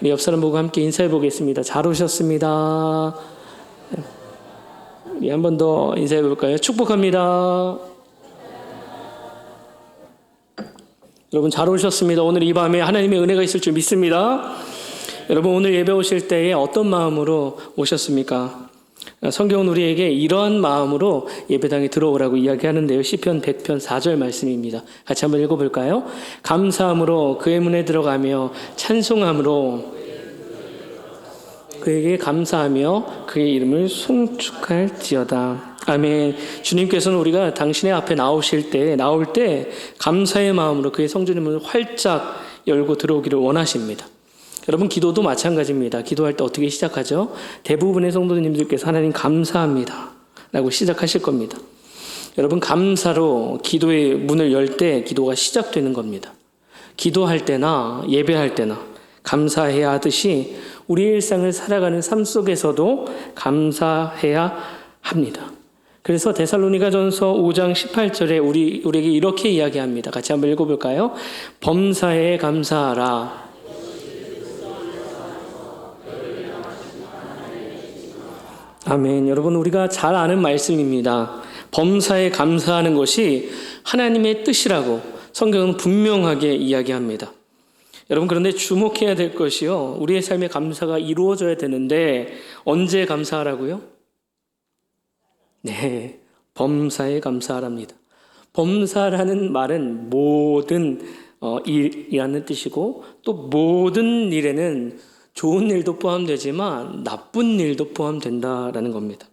우리 옆 사람 보고 함께 인사해 보겠습니다. 잘 오셨습니다. 우리 한 번 더 인사해 볼까요? 축복합니다. 여러분 잘 오셨습니다. 오늘 이 밤에 하나님의 은혜가 있을 줄 믿습니다. 여러분 오늘 예배 오실 때에 어떤 마음으로 오셨습니까? 성경은 우리에게 이러한 마음으로 예배당에 들어오라고 이야기하는데요. 시편 100편 4절 말씀입니다. 같이 한번 읽어볼까요? 감사함으로 그의 문에 들어가며 찬송함으로 그에게 감사하며 그의 이름을 송축할지어다. 아멘. 주님께서는 우리가 당신의 앞에 나올 때 감사의 마음으로 그의 성전의 활짝 열고 들어오기를 원하십니다. 여러분 기도도 마찬가지입니다. 기도할 때 어떻게 시작하죠? 대부분의 성도님들께서 하나님 감사합니다 라고 시작하실 겁니다. 여러분 감사로 기도의 문을 열 때 기도가 시작되는 겁니다. 기도할 때나 예배할 때나 감사해야 하듯이 우리의 일상을 살아가는 삶 속에서도 감사해야 합니다. 그래서 데살로니가전서 5장 18절에 우리에게 이렇게 이야기합니다. 같이 한번 읽어볼까요? 범사에 감사하라. 아멘. 여러분 우리가 잘 아는 말씀입니다. 범사에 감사하는 것이 하나님의 뜻이라고 성경은 분명하게 이야기합니다. 여러분 그런데 주목해야 될 것이요. 우리의 삶에 감사가 이루어져야 되는데 언제 감사하라고요? 네, 범사에 감사하랍니다. 범사라는 말은 모든 일이라는 뜻이고 또 모든 일에는 좋은 일도 포함되지만 나쁜 일도 포함된다라는 겁니다.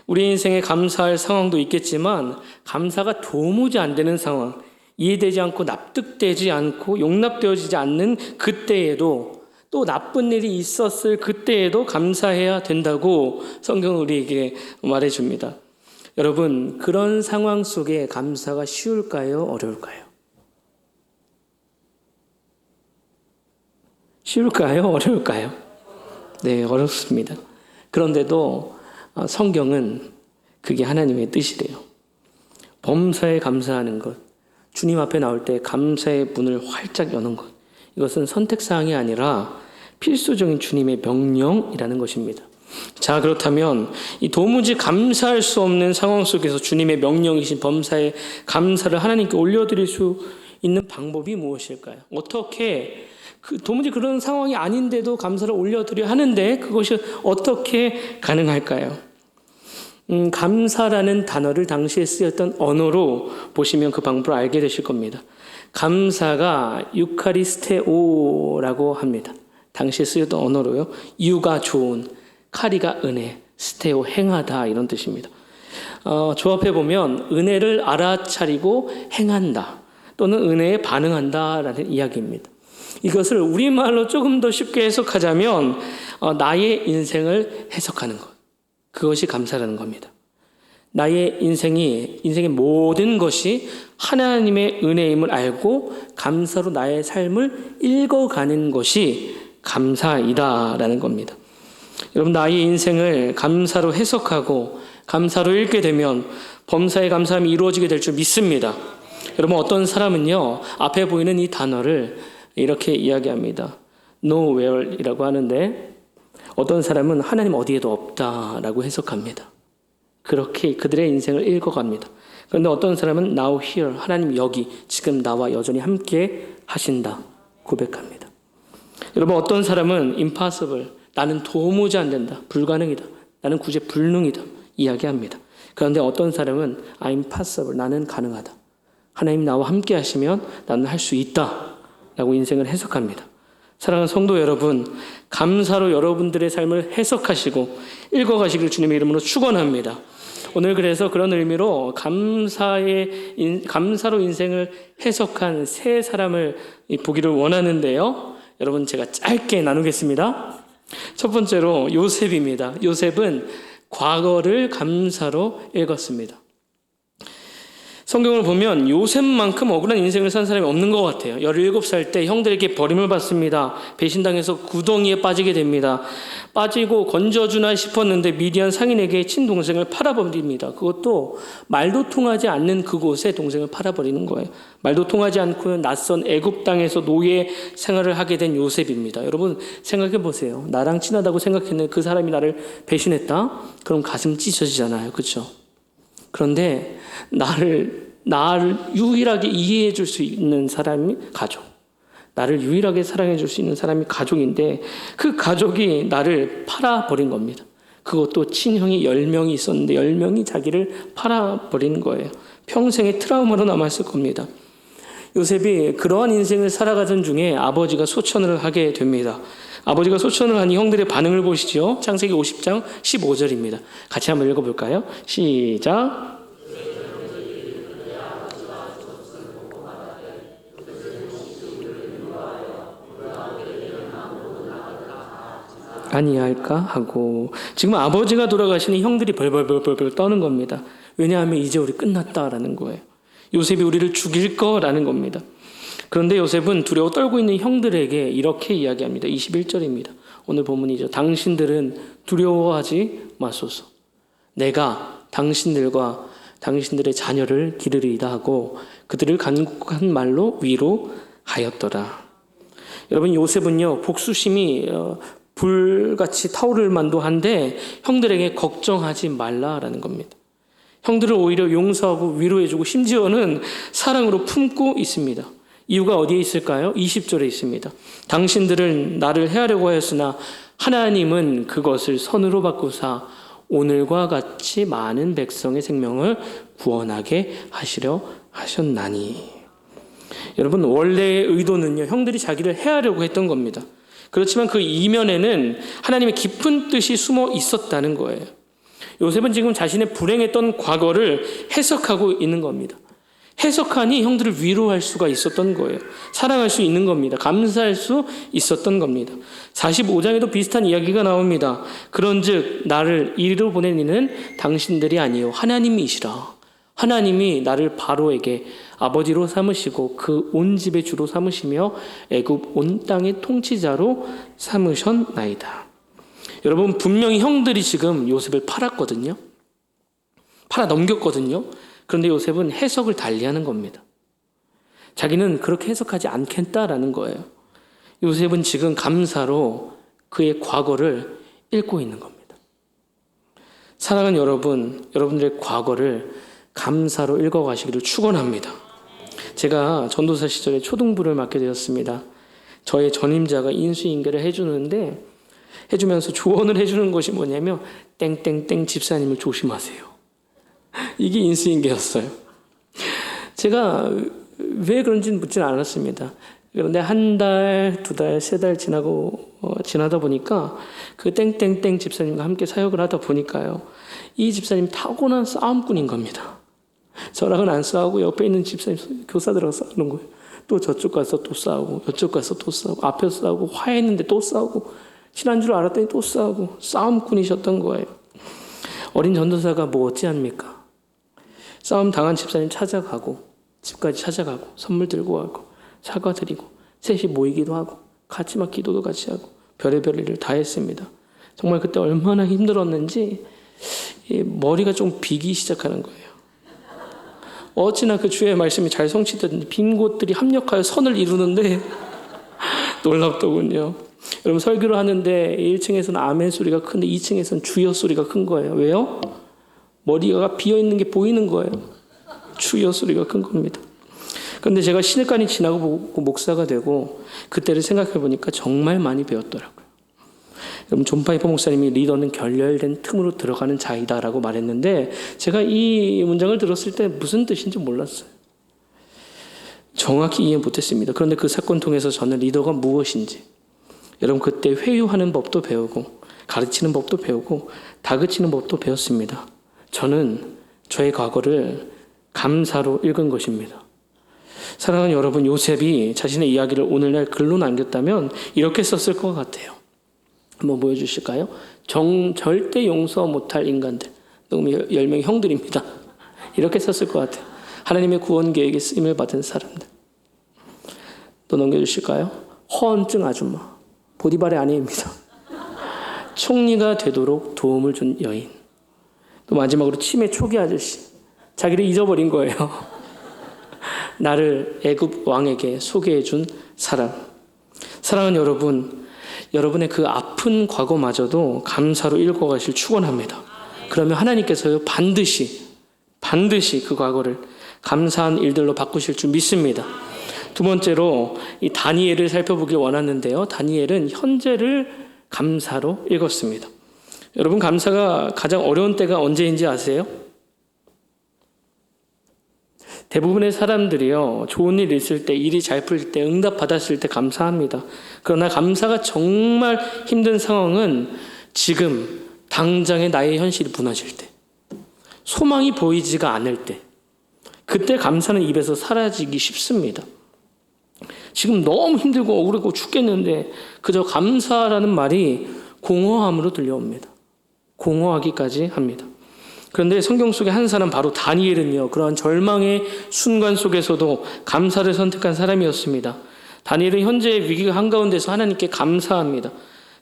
우리 인생에 감사할 상황도 있겠지만 감사가 도무지 안 되는 상황, 이해되지 않고 납득되지 않고 용납되어지지 않는 그때에도 또 나쁜 일이 있었을 그때에도 감사해야 된다고 성경은 우리에게 말해줍니다. 여러분 그런 상황 속에 감사가 쉬울까요? 어려울까요? 쉬울까요? 어려울까요? 네, 어렵습니다. 그런데도 성경은 그게 하나님의 뜻이래요. 범사에 감사하는 것, 주님 앞에 나올 때 감사의 문을 활짝 여는 것, 이것은 선택사항이 아니라 필수적인 주님의 명령이라는 것입니다. 자, 그렇다면 이 도무지 감사할 수 없는 상황 속에서 주님의 명령이신 범사에 감사를 하나님께 올려드릴 수 있는 방법이 무엇일까요? 어떻게 도무지 그런 상황이 아닌데도 감사를 올려드려 하는데 그것이 어떻게 가능할까요? 감사라는 단어를 당시에 쓰였던 언어로 보시면 그 방법을 알게 되실 겁니다. 감사가 유카리스테오라고 합니다. 당시에 쓰였던 언어로요. 유가 좋은, 카리가 은혜, 스테오 행하다 이런 뜻입니다. 조합해보면 은혜를 알아차리고 행한다 또는 은혜에 반응한다라는 이야기입니다. 이것을 우리말로 조금 더 쉽게 해석하자면 나의 인생을 해석하는 것. 그것이 감사라는 겁니다. 나의 인생의 모든 것이 하나님의 은혜임을 알고 감사로 나의 삶을 읽어가는 것이 감사이다라는 겁니다. 여러분 나의 인생을 감사로 해석하고 감사로 읽게 되면 범사에 감사함이 이루어지게 될 줄 믿습니다. 여러분 어떤 사람은요 앞에 보이는 이 단어를 이렇게 이야기합니다. nowhere이라고 하는데 어떤 사람은 하나님 어디에도 없다라고 해석합니다. 그렇게 그들의 인생을 읽어갑니다. 그런데 어떤 사람은 now here, 하나님 여기, 지금 나와 여전히 함께 하신다 고백합니다. 여러분 어떤 사람은 impossible, 나는 도무지 안 된다, 불가능이다, 나는 구제 불능이다 이야기합니다. 그런데 어떤 사람은 I'm possible, 나는 가능하다, 하나님 나와 함께 하시면 나는 할 수 있다 라고 인생을 해석합니다. 사랑하는 성도 여러분, 감사로 여러분들의 삶을 해석하시고 읽어가시길 주님의 이름으로 축원합니다. 오늘 그래서 그런 의미로 감사로 인생을 해석한 세 사람을 보기를 원하는데요. 여러분 제가 짧게 나누겠습니다. 첫 번째로 요셉입니다. 요셉은 과거를 감사로 읽었습니다. 성경을 보면 요셉만큼 억울한 인생을 산 사람이 없는 것 같아요. 17살 때 형들에게 버림을 받습니다. 배신당해서 구덩이에 빠지게 됩니다. 빠지고 건져주나 싶었는데 미디안 상인에게 친동생을 팔아버립니다. 그것도 말도 통하지 않는 그곳에 동생을 팔아버리는 거예요. 말도 통하지 않고 낯선 애굽 땅에서 노예 생활을 하게 된 요셉입니다. 여러분 생각해 보세요. 나랑 친하다고 생각했는데 그 사람이 나를 배신했다? 그럼 가슴 찢어지잖아요. 그렇죠? 그런데 나를 유일하게 이해해 줄 수 있는 사람이 가족. 나를 유일하게 사랑해 줄 수 있는 사람이 가족인데 그 가족이 나를 팔아버린 겁니다. 그것도 친형이 10명이 있었는데 10명이 자기를 팔아버리는 거예요. 평생의 트라우마로 남았을 겁니다. 요셉이 그러한 인생을 살아가던 중에 아버지가 소천을 하게 됩니다. 아버지가 소천을 하니 형들의 반응을 보시죠. 창세기 50장 15절입니다. 같이 한번 읽어볼까요? 시작. 아니할까 하고 지금 아버지가 돌아가시니 형들이 벌벌벌벌 떠는 겁니다. 왜냐하면 이제 우리 끝났다라는 거예요. 요셉이 우리를 죽일 거라는 겁니다. 그런데 요셉은 두려워 떨고 있는 형들에게 이렇게 이야기합니다. 21절입니다. 오늘 본문이죠. 당신들은 두려워하지 마소서. 내가 당신들과 당신들의 자녀를 기르리이다 하고 그들을 간곡한 말로 위로하였더라. 여러분 요셉은요 복수심이 불같이 타오를 만도 한데 형들에게 걱정하지 말라라는 겁니다. 형들을 오히려 용서하고 위로해주고 심지어는 사랑으로 품고 있습니다. 이유가 어디에 있을까요? 20절에 있습니다. 당신들은 나를 해하려고 하였으나 하나님은 그것을 선으로 바꾸사 오늘과 같이 많은 백성의 생명을 구원하게 하시려 하셨나니. 여러분 원래의 의도는요 형들이 자기를 해하려고 했던 겁니다. 그렇지만 그 이면에는 하나님의 깊은 뜻이 숨어 있었다는 거예요. 요셉은 지금 자신의 불행했던 과거를 해석하고 있는 겁니다. 해석하니 형들을 위로할 수가 있었던 거예요. 사랑할 수 있는 겁니다. 감사할 수 있었던 겁니다. 45장에도 비슷한 이야기가 나옵니다. 그런즉 나를 이리로 보낸 이는 당신들이 아니요 하나님이시라. 하나님이 나를 바로에게 아버지로 삼으시고 그 온 집의 주로 삼으시며 애굽 온 땅의 통치자로 삼으셨나이다. 여러분 분명히 형들이 지금 요셉을 팔았거든요. 팔아 넘겼거든요. 그런데 요셉은 해석을 달리하는 겁니다. 자기는 그렇게 해석하지 않겠다라는 거예요. 요셉은 지금 감사로 그의 과거를 읽고 있는 겁니다. 사랑하는 여러분, 여러분들의 과거를 감사로 읽어가시기를 축원합니다. 제가 전도사 시절에 초등부를 맡게 되었습니다. 저의 전임자가 인수인계를 해주면서 조언을 해주는 것이 뭐냐면 땡땡땡 집사님을 조심하세요. 이게 인수인계였어요. 제가 왜 그런지는 묻지는 않았습니다. 그런데 한 달, 두 달, 세 달 지나다 보니까 그 땡땡땡 집사님과 함께 사역을 하다 보니까요. 이 집사님 타고난 싸움꾼인 겁니다. 저랑은 안 싸우고 옆에 있는 집사님 교사들하고 싸우는 거예요. 또 저쪽 가서 또 싸우고 저쪽 가서 또 싸우고 앞에서 싸우고 화해했는데 또 싸우고 친한 줄 알았더니 또 싸우고 싸움꾼이셨던 거예요. 어린 전도사가 뭐 어찌합니까? 싸움 당한 집사님 찾아가고 집까지 찾아가고 선물 들고 가고 사과드리고 셋이 모이기도 하고 같이 막 기도도 같이 하고 별의별 일을 다 했습니다. 정말 그때 얼마나 힘들었는지 머리가 좀 비기 시작하는 거예요. 어찌나 그 주의 말씀이 잘 성취되든지 빈 곳들이 합력하여 선을 이루는데 놀랍더군요. 여러분 설교를 하는데 1층에서는 아멘 소리가 큰데 2층에서는 주여 소리가 큰 거예요. 왜요? 머리가 비어있는 게 보이는 거예요. 주여 소리가 큰 겁니다. 그런데 제가 신일간이 지나고 목사가 되고 그때를 생각해 보니까 정말 많이 배웠더라고요. 여러분 존 파이퍼 목사님이 리더는 결렬된 틈으로 들어가는 자이다라고 말했는데 제가 이 문장을 들었을 때 무슨 뜻인지 몰랐어요. 정확히 이해 못했습니다. 그런데 그 사건 통해서 저는 리더가 무엇인지 여러분 그때 회유하는 법도 배우고 가르치는 법도 배우고 다그치는 법도 배웠습니다. 저는 저의 과거를 감사로 읽은 것입니다. 사랑하는 여러분, 요셉이 자신의 이야기를 오늘날 글로 남겼다면 이렇게 썼을 것 같아요. 한번 보여주실까요? 절대 용서 못할 인간들. 너무 10명의 형들입니다. 이렇게 썼을 것 같아요. 하나님의 구원 계획에 쓰임을 받은 사람들. 또 넘겨주실까요? 허언증 아줌마, 보디발의 아내입니다. 총리가 되도록 도움을 준 여인. 또 마지막으로 치매 초기 아저씨, 자기를 잊어버린 거예요. 나를 애굽 왕에게 소개해 준 사람. 사랑하는 여러분, 여러분의 그 아픈 과거마저도 감사로 읽어가실 축원합니다. 그러면 하나님께서요 반드시 그 과거를 감사한 일들로 바꾸실 줄 믿습니다. 두 번째로 이 다니엘을 살펴보길 원하는데요. 다니엘은 현재를 감사로 읽었습니다. 여러분, 감사가 가장 어려운 때가 언제인지 아세요? 대부분의 사람들이요, 좋은 일 있을 때, 일이 잘 풀릴 때, 응답 받았을 때 감사합니다. 그러나 감사가 정말 힘든 상황은 지금 당장의 나의 현실이 무너질 때, 소망이 보이지가 않을 때, 그때 감사는 입에서 사라지기 쉽습니다. 지금 너무 힘들고 억울하고 죽겠는데 그저 감사라는 말이 공허함으로 들려옵니다. 공허하기까지 합니다. 그런데 성경 속의 한 사람, 바로 다니엘은요, 그러한 절망의 순간 속에서도 감사를 선택한 사람이었습니다. 다니엘은 현재의 위기가 한가운데서 하나님께 감사합니다.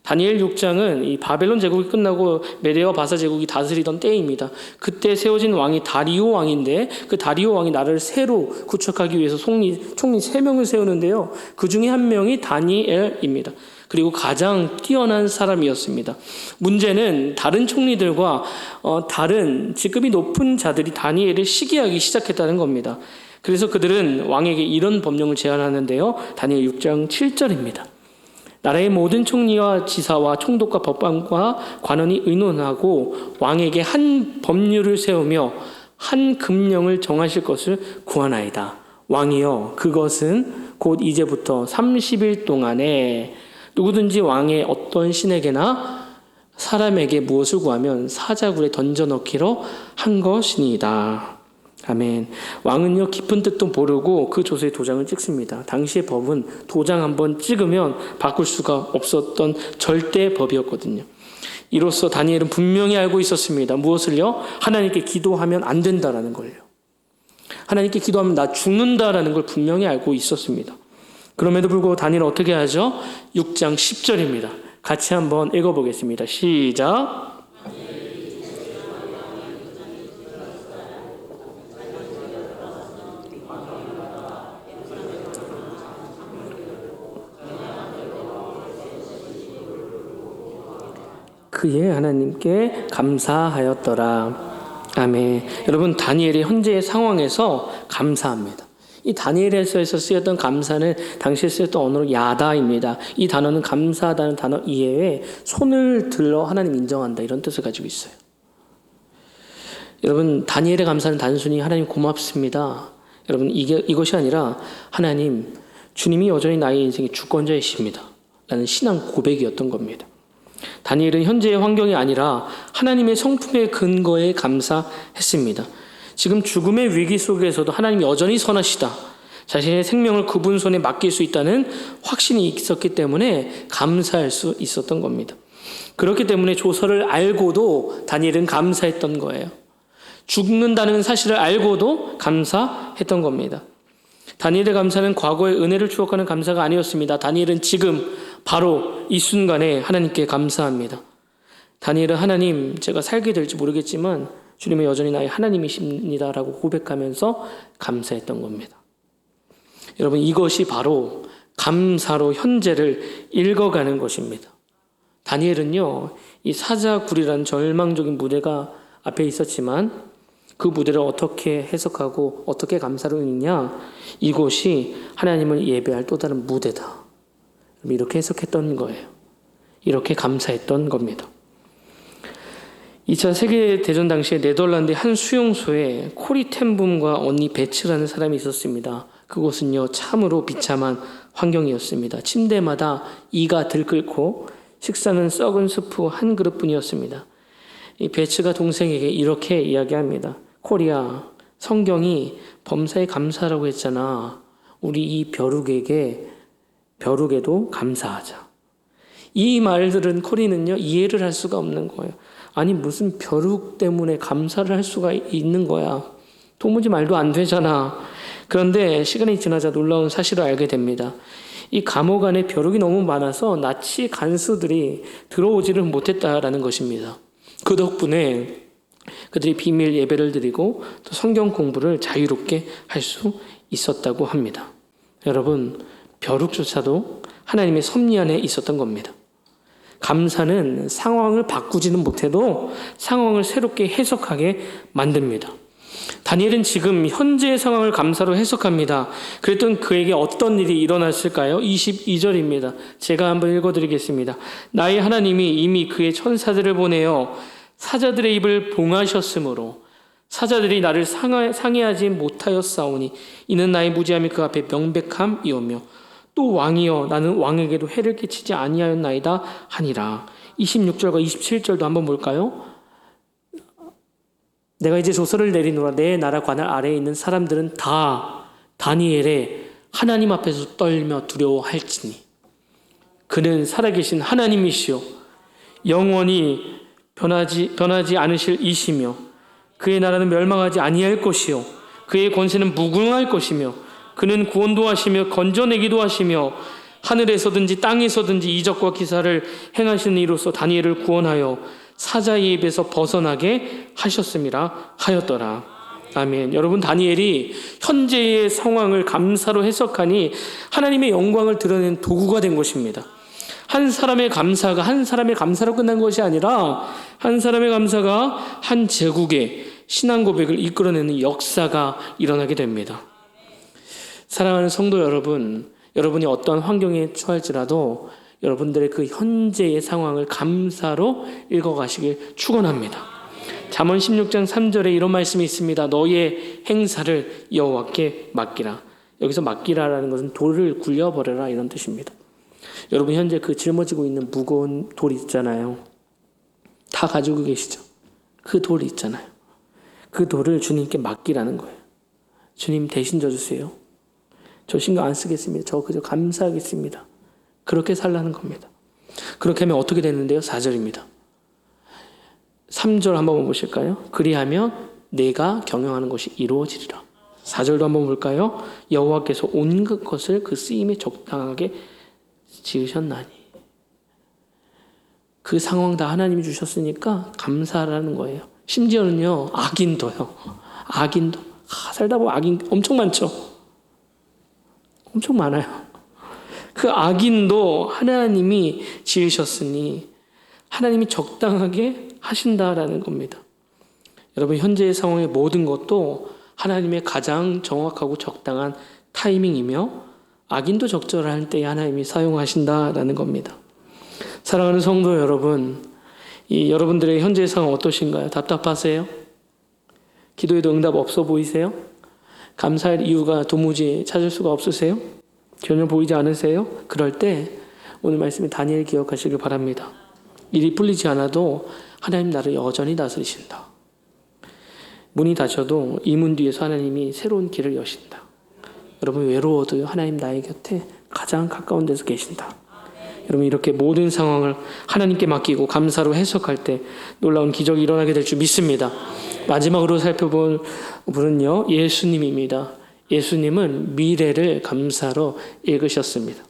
다니엘 6장은 이 바벨론 제국이 끝나고 메데와 바사 제국이 다스리던 때입니다. 그때 세워진 왕이 다리오 왕인데, 그 다리오 왕이 나라를 새로 구축하기 위해서 총리 3명을 세우는데요. 그 중에 한 명이 다니엘입니다. 그리고 가장 뛰어난 사람이었습니다. 문제는 다른 총리들과 다른 직급이 높은 자들이 다니엘을 시기하기 시작했다는 겁니다. 그래서 그들은 왕에게 이런 법령을 제안하는데요. 다니엘 6장 7절입니다. 나라의 모든 총리와 지사와 총독과 법관과 관원이 의논하고 왕에게 한 법률을 세우며 한 금령을 정하실 것을 구하나이다. 왕이여, 그것은 곧 이제부터 30일 동안에 누구든지 왕의 어떤 신에게나 사람에게 무엇을 구하면 사자굴에 던져넣기로 한 것이니이다. 아멘. 왕은요, 깊은 뜻도 모르고 그 조서에 도장을 찍습니다. 당시의 법은 도장 한번 찍으면 바꿀 수가 없었던 절대 법이었거든요. 이로써 다니엘은 분명히 알고 있었습니다. 무엇을요? 하나님께 기도하면 안 된다라는 걸요. 하나님께 기도하면 나 죽는다라는 걸 분명히 알고 있었습니다. 그럼에도 불구하고 다니엘은 어떻게 하죠? 6장 10절입니다. 같이 한번 읽어보겠습니다. 시작. 그의 하나님께 감사하였더라. 아멘. 여러분, 다니엘이 현재의 상황에서 감사합니다. 이 다니엘에서 쓰였던 감사는 당시에 쓰였던 언어로 야다입니다. 이 단어는 감사하다는 단어 이외에 손을 들어 하나님 인정한다, 이런 뜻을 가지고 있어요. 여러분, 다니엘의 감사는 단순히 하나님 고맙습니다, 여러분, 이것이 아니라 하나님, 주님이 여전히 나의 인생의 주권자이십니다 라는 신앙 고백이었던 겁니다. 다니엘은 현재의 환경이 아니라 하나님의 성품의 근거에 감사했습니다. 지금 죽음의 위기 속에서도 하나님이 여전히 선하시다, 자신의 생명을 그분 손에 맡길 수 있다는 확신이 있었기 때문에 감사할 수 있었던 겁니다. 그렇기 때문에 조서를 알고도 다니엘은 감사했던 거예요. 죽는다는 사실을 알고도 감사했던 겁니다. 다니엘의 감사는 과거의 은혜를 추억하는 감사가 아니었습니다. 다니엘은 지금 바로 이 순간에 하나님께 감사합니다. 다니엘은 하나님, 제가 살게 될지 모르겠지만 주님은 여전히 나의 하나님이십니다라고 고백하면서 감사했던 겁니다. 여러분, 이것이 바로 감사로 현재를 읽어가는 것입니다. 다니엘은요, 이 사자굴이라는 절망적인 무대가 앞에 있었지만 그 무대를 어떻게 해석하고 어떻게 감사로 읽냐, 이곳이 하나님을 예배할 또 다른 무대다, 이렇게 해석했던 거예요. 이렇게 감사했던 겁니다. 2차 세계대전 당시에 네덜란드의 한 수용소에 코리 텐붐과 언니 베츠라는 사람이 있었습니다. 그곳은요, 참으로 비참한 환경이었습니다. 침대마다 이가 들끓고 식사는 썩은 스프 한 그릇뿐이었습니다. 이 베츠가 동생에게 이렇게 이야기합니다. 코리야, 성경이 범사에 감사라고 했잖아. 우리 이 벼룩에도 감사하자. 이 말들은 코리는요, 이해를 할 수가 없는 거예요. 아니, 무슨 벼룩 때문에 감사를 할 수가 있는 거야. 도무지 말도 안 되잖아. 그런데 시간이 지나자 놀라운 사실을 알게 됩니다. 이 감옥 안에 벼룩이 너무 많아서 나치 간수들이 들어오지를 못했다라는 것입니다. 그 덕분에 그들이 비밀 예배를 드리고 또 성경 공부를 자유롭게 할 수 있었다고 합니다. 여러분, 벼룩조차도 하나님의 섭리 안에 있었던 겁니다. 감사는 상황을 바꾸지는 못해도 상황을 새롭게 해석하게 만듭니다. 다니엘은 지금 현재의 상황을 감사로 해석합니다. 그랬던 그에게 어떤 일이 일어났을까요? 22절입니다. 제가 한번 읽어드리겠습니다. 나의 하나님이 이미 그의 천사들을 보내어 사자들의 입을 봉하셨으므로 사자들이 나를 상해하지 못하였사오니 이는 나의 무지함이 그 앞에 명백함이오며 또 왕이여 나는 왕에게도 해를 끼치지 아니하였나이다 하니라. 26절과 27절도 한번 볼까요? 내가 이제 조서를 내리노라. 내 나라 관할 아래에 있는 사람들은 다 다니엘의 하나님 앞에서 떨며 두려워할지니 그는 살아계신 하나님이시요 영원히 변하지 않으실 이시며 그의 나라는 멸망하지 아니할 것이요 그의 권세는 무궁할 것이며 그는 구원도 하시며 건져내기도 하시며 하늘에서든지 땅에서든지 이적과 기사를 행하시는 이로써 다니엘을 구원하여 사자의 입에서 벗어나게 하셨음이라 하였더라. 아멘. 여러분, 다니엘이 현재의 상황을 감사로 해석하니 하나님의 영광을 드러낸 도구가 된 것입니다. 한 사람의 감사가 한 사람의 감사로 끝난 것이 아니라 한 사람의 감사가 한 제국의 신앙 고백을 이끌어내는 역사가 일어나게 됩니다. 사랑하는 성도 여러분, 여러분이 어떤 환경에 처할지라도 여러분들의 그 현재의 상황을 감사로 읽어가시길 축원합니다. 잠언 16장 3절에 이런 말씀이 있습니다. 너의 행사를 여호와께 맡기라. 여기서 맡기라라는 것은 돌을 굴려버려라 이런 뜻입니다. 여러분 현재 그 짊어지고 있는 무거운 돌 있잖아요. 다 가지고 계시죠? 그 돌 있잖아요. 그 돌을 주님께 맡기라는 거예요. 주님 대신 져주세요. 저 신경 안 쓰겠습니다. 저 그저 감사하겠습니다. 그렇게 살라는 겁니다. 그렇게 하면 어떻게 되는데요? 4절입니다. 3절 한번 보실까요? 그리하면 내가 경영하는 것이 이루어지리라. 4절도 한번 볼까요? 여호와께서 온갖 것을 그 쓰임에 적당하게 지으셨나니. 그 상황 다 하나님이 주셨으니까 감사하라는 거예요. 심지어는요, 악인도요. 악인도. 살다 보면 악인 엄청 많죠. 엄청 많아요. 그 악인도 하나님이 지으셨으니 하나님이 적당하게 하신다라는 겁니다. 여러분 현재의 상황의 모든 것도 하나님의 가장 정확하고 적당한 타이밍이며 악인도 적절할 때에 하나님이 사용하신다라는 겁니다. 사랑하는 성도 여러분, 여러분들의 현재의 상황 어떠신가요? 답답하세요? 기도에도 응답 없어 보이세요? 감사할 이유가 도무지 찾을 수가 없으세요? 전혀 보이지 않으세요? 그럴 때 오늘 말씀에 다니엘 기억하시길 바랍니다. 일이 풀리지 않아도 하나님 나를 여전히 다스리신다. 문이 닫혀도 이 문 뒤에서 하나님이 새로운 길을 여신다. 여러분 외로워도 하나님 나의 곁에 가장 가까운 데서 계신다. 여러분 이렇게 모든 상황을 하나님께 맡기고 감사로 해석할 때 놀라운 기적이 일어나게 될 줄 믿습니다. 마지막으로 살펴볼 분은요, 예수님입니다. 예수님은 미래를 감사로 읽으셨습니다.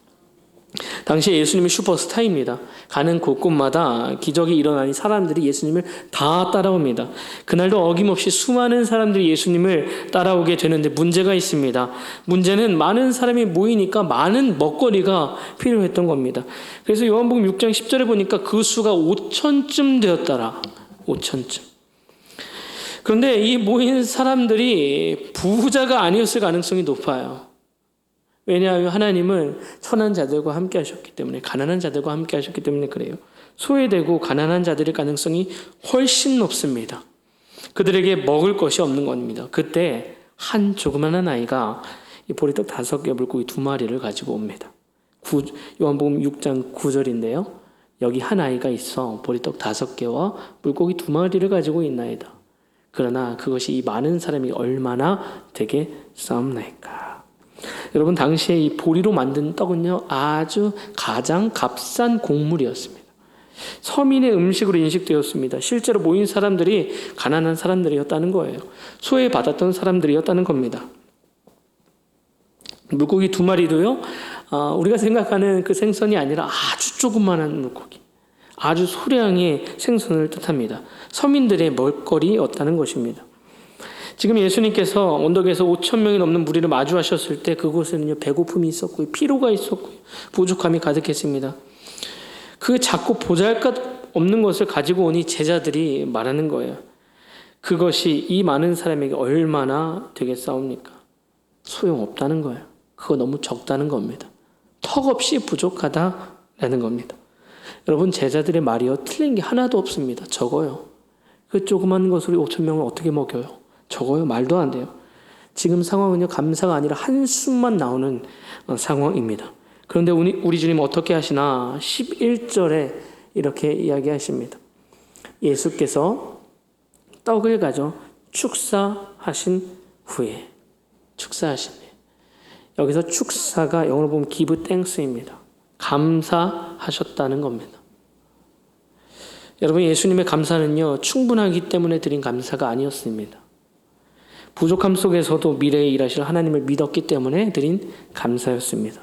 당시 예수님은 슈퍼스타입니다. 가는 곳곳마다 기적이 일어나니 사람들이 예수님을 다 따라옵니다. 그날도 어김없이 수많은 사람들이 예수님을 따라오게 되는데 문제가 있습니다. 문제는 많은 사람이 모이니까 많은 먹거리가 필요했던 겁니다. 그래서 요한복음 6장 10절에 보니까 그 수가 5,000쯤 되었더라. 5,000쯤. 그런데 이 모인 사람들이 부자가 아니었을 가능성이 높아요. 왜냐하면 하나님은 천한 자들과 함께 하셨기 때문에, 가난한 자들과 함께 하셨기 때문에 그래요. 소외되고 가난한 자들의 가능성이 훨씬 높습니다. 그들에게 먹을 것이 없는 겁니다. 그때 한 조그마한 아이가 이 보리떡 5개, 물고기 2마리를 가지고 옵니다. 요한복음 6장 9절인데요. 여기 한 아이가 있어 보리떡 5개와 물고기 2마리를 가지고 있나이다. 그러나 그것이 이 많은 사람이 얼마나 되게 싸움나이까. 여러분 당시에 이 보리로 만든 떡은요 아주 가장 값싼 곡물이었습니다. 서민의 음식으로 인식되었습니다. 실제로 모인 사람들이 가난한 사람들이었다는 거예요. 소외받았던 사람들이었다는 겁니다. 물고기 2마리도요, 우리가 생각하는 그 생선이 아니라 아주 조그만한 물고기, 아주 소량의 생선을 뜻합니다. 서민들의 먹거리였다는 것입니다. 지금 예수님께서 언덕에서 5,000명이 넘는 무리를 마주하셨을 때 그곳에는요, 배고픔이 있었고요, 피로가 있었고요, 부족함이 가득했습니다. 그 작고 보잘것 없는 것을 가지고 오니 제자들이 말하는 거예요. 그것이 이 많은 사람에게 얼마나 되겠사옵니까? 소용없다는 거예요. 그거 너무 적다는 겁니다. 턱없이 부족하다라는 겁니다. 여러분, 제자들의 말이요, 틀린 게 하나도 없습니다. 적어요. 그 조그만 것으로 5,000명을 어떻게 먹여요? 적어요. 말도 안 돼요. 지금 상황은요, 감사가 아니라 한숨만 나오는 상황입니다. 그런데 우리 주님 어떻게 하시나? 11절에 이렇게 이야기하십니다. 예수께서 떡을 가져 축사하신 후에, 여기서 축사가 영어로 보면 give thanks입니다. 감사하셨다는 겁니다. 여러분, 예수님의 감사는요, 충분하기 때문에 드린 감사가 아니었습니다. 부족함 속에서도 미래에 일하실 하나님을 믿었기 때문에 드린 감사였습니다.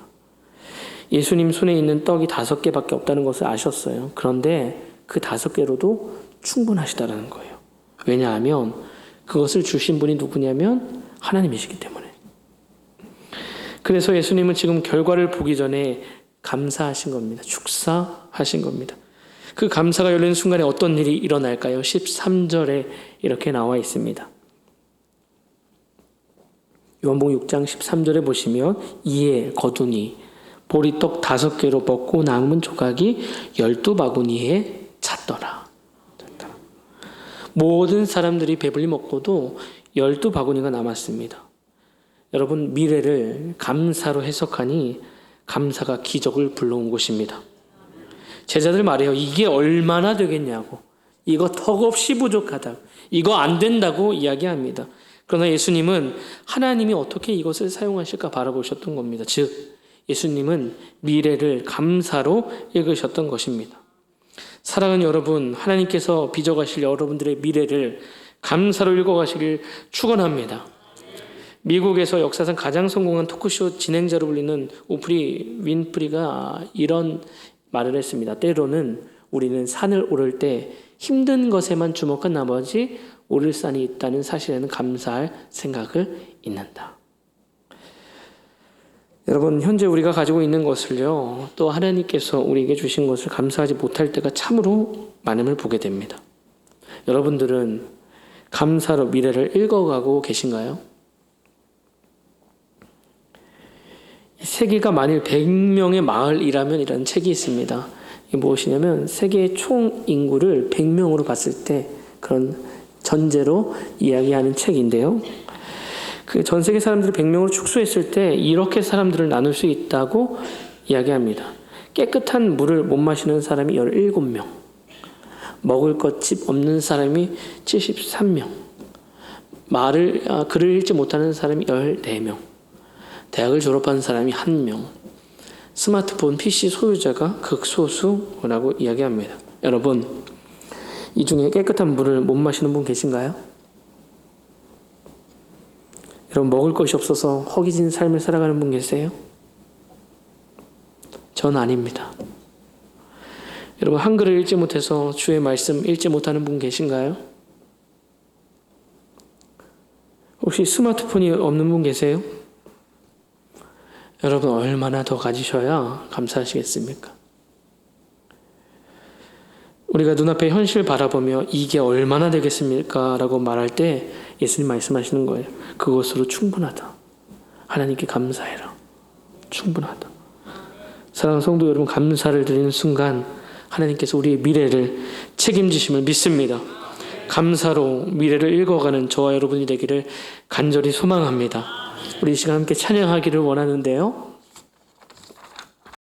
예수님 손에 있는 떡이 5개밖에 없다는 것을 아셨어요. 그런데 그 5개로도 충분하시다라는 거예요. 왜냐하면 그것을 주신 분이 누구냐면 하나님이시기 때문에. 그래서 예수님은 지금 결과를 보기 전에 감사하신 겁니다. 축사하신 겁니다. 그 감사가 열리는 순간에 어떤 일이 일어날까요? 13절에 이렇게 나와 있습니다. 요한복음 6장 13절에 보시면 이에 거두니 보리떡 5개로 먹고 남은 조각이 12바구니에 찼더라. 모든 사람들이 배불리 먹고도 12바구니가 남았습니다. 여러분, 미래를 감사로 해석하니 감사가 기적을 불러온 것입니다. 제자들 말해요. 이게 얼마나 되겠냐고. 이거 턱없이 부족하다. 이거 안 된다고 이야기합니다. 그러나 예수님은 하나님이 어떻게 이것을 사용하실까 바라보셨던 겁니다. 즉, 예수님은 미래를 감사로 읽으셨던 것입니다. 사랑하는 여러분, 하나님께서 빚어가실 여러분들의 미래를 감사로 읽어가시길 축원합니다. 미국에서 역사상 가장 성공한 토크쇼 진행자로 불리는 오프리 윈프리가 이런 말을 했습니다. 때로는 우리는 산을 오를 때 힘든 것에만 주목한 나머지 오를 산이 있다는 사실에는 감사할 생각을 잊는다. 여러분, 현재 우리가 가지고 있는 것을요, 또 하나님께서 우리에게 주신 것을 감사하지 못할 때가 참으로 많음을 보게 됩니다. 여러분들은 감사로 미래를 읽어가고 계신가요? 세계가 만일 100명의 마을이라면 이라는 책이 있습니다. 이게 무엇이냐면 세계의 총 인구를 100명으로 봤을 때 그런 전제로 이야기하는 책인데요. 그 전 세계 사람들을 100명으로 축소했을 때 이렇게 사람들을 나눌 수 있다고 이야기합니다. 깨끗한 물을 못 마시는 사람이 17명, 먹을 것 집 없는 사람이 73명, 글을 읽지 못하는 사람이 14명, 대학을 졸업한 사람이 1명, 스마트폰 PC 소유자가 극소수라고 이야기합니다. 여러분, 이 중에 깨끗한 물을 못 마시는 분 계신가요? 여러분, 먹을 것이 없어서 허기진 삶을 살아가는 분 계세요? 전 아닙니다. 여러분, 한글을 읽지 못해서 주의 말씀 읽지 못하는 분 계신가요? 혹시 스마트폰이 없는 분 계세요? 여러분, 얼마나 더 가지셔야 감사하시겠습니까? 우리가 눈앞에 현실을 바라보며 이게 얼마나 되겠습니까? 라고 말할 때 예수님 말씀하시는 거예요. 그것으로 충분하다. 하나님께 감사해라. 충분하다. 사랑하는 성도 여러분, 감사를 드리는 순간 하나님께서 우리의 미래를 책임지심을 믿습니다. 감사로 미래를 읽어가는 저와 여러분이 되기를 간절히 소망합니다. 우리 이 시간 함께 찬양하기를 원하는데요.